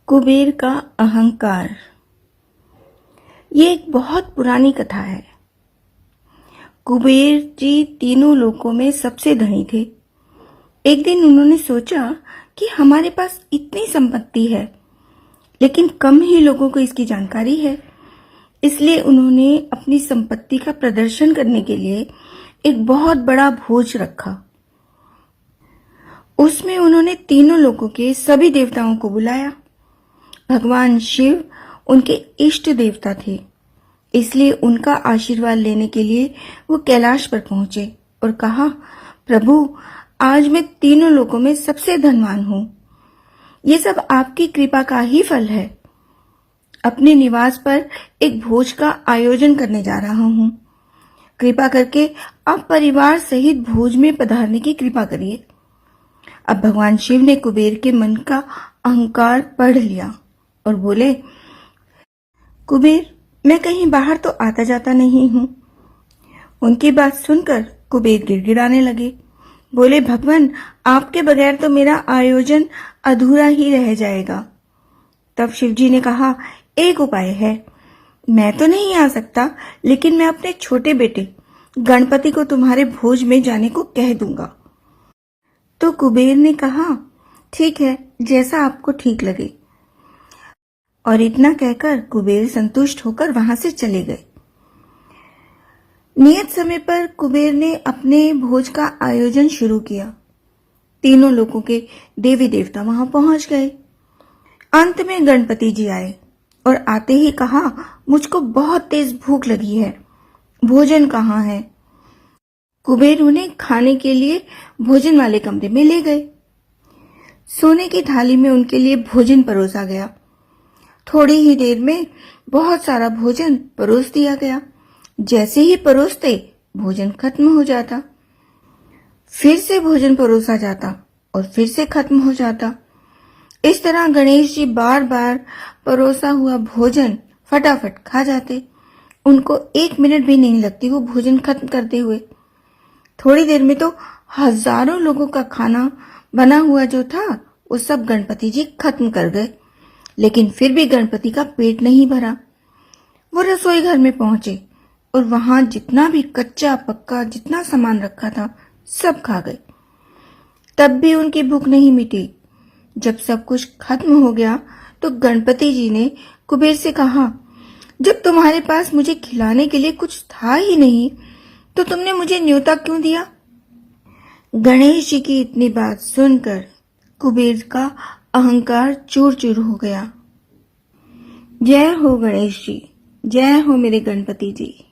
कुबेर का अहंकार। ये एक बहुत पुरानी कथा है। कुबेर जी तीनों लोकों में सबसे धनी थे। एक दिन उन्होंने सोचा कि हमारे पास इतनी संपत्ति है, लेकिन कम ही लोगों को इसकी जानकारी है। इसलिए उन्होंने अपनी संपत्ति का प्रदर्शन करने के लिए एक बहुत बड़ा भोज रखा। उसमें उन्होंने तीनों लोकों के सभी देवताओं को बुलाया। भगवान शिव उनके इष्ट देवता थे, इसलिए उनका आशीर्वाद लेने के लिए वो कैलाश पर पहुंचे और कहा, प्रभु, आज मैं तीनों लोकों में सबसे धनवान हूं। ये सब आपकी कृपा का ही फल है। अपने निवास पर एक भोज का आयोजन करने जा रहा हूं। कृपा करके आप परिवार सहित भोज में पधारने की कृपा करिए। अब भगवान शिव ने कुबेर के मन का अहंकार पढ़ लिया और बोले, कुबेर, मैं कहीं बाहर तो आता जाता नहीं हूं। उनकी बात सुनकर कुबेर गिड़गिड़ाने लगे। बोले, भगवान, आपके बगैर तो मेरा आयोजन अधूरा ही रह जाएगा। तब शिवजी ने कहा, एक उपाय है। मैं तो नहीं आ सकता, लेकिन मैं अपने छोटे बेटे गणपति को तुम्हारे भोज में जाने को कह दूंगा। तो कुबेर ने कहा, ठीक है, जैसा आपको ठीक लगे। और इतना कहकर कुबेर संतुष्ट होकर वहां से चले गए। नियत समय पर कुबेर ने अपने भोज का आयोजन शुरू किया। तीनों लोगों के देवी देवता वहां पहुंच गए। अंत में गणपति जी आए और आते ही कहा, मुझको बहुत तेज भूख लगी है, भोजन कहाँ है? कुबेर उन्हें खाने के लिए भोजन वाले कमरे में ले गए। सोने की थाली में उनके लिए भोजन परोसा गया। थोड़ी ही देर में बहुत सारा भोजन परोस दिया गया। जैसे ही परोसते भोजन खत्म हो जाता, फिर से भोजन परोसा जाता और फिर से खत्म हो जाता। इस तरह गणेश जी बार बार परोसा हुआ भोजन फटाफट खा जाते। उनको 1 मिनट भी नहीं लगती वो भोजन खत्म करते हुए। थोड़ी देर में तो हजारों लोगों का खाना बना हुआ जो था वो सब गणपति जी खत्म कर गए। लेकिन फिर भी गणपति का पेट नहीं भरा। वो रसोई घर में पहुंचे और वहां जितना भी कच्चा पक्का जितना सामान रखा था सब खा गए। तब भी उनकी भूख नहीं मिटी। जब सब कुछ खत्म हो गया तो गणपति जी ने कुबेर से कहा, जब तुम्हारे पास मुझे खिलाने के लिए कुछ था ही नहीं तो तुमने मुझे न्योता क्यों दिया? गणेश जी की इतनी बात सुनकर कुबेर का अहंकार चूर चूर हो गया। जय हो गणेश जी, जय हो मेरे गणपति जी।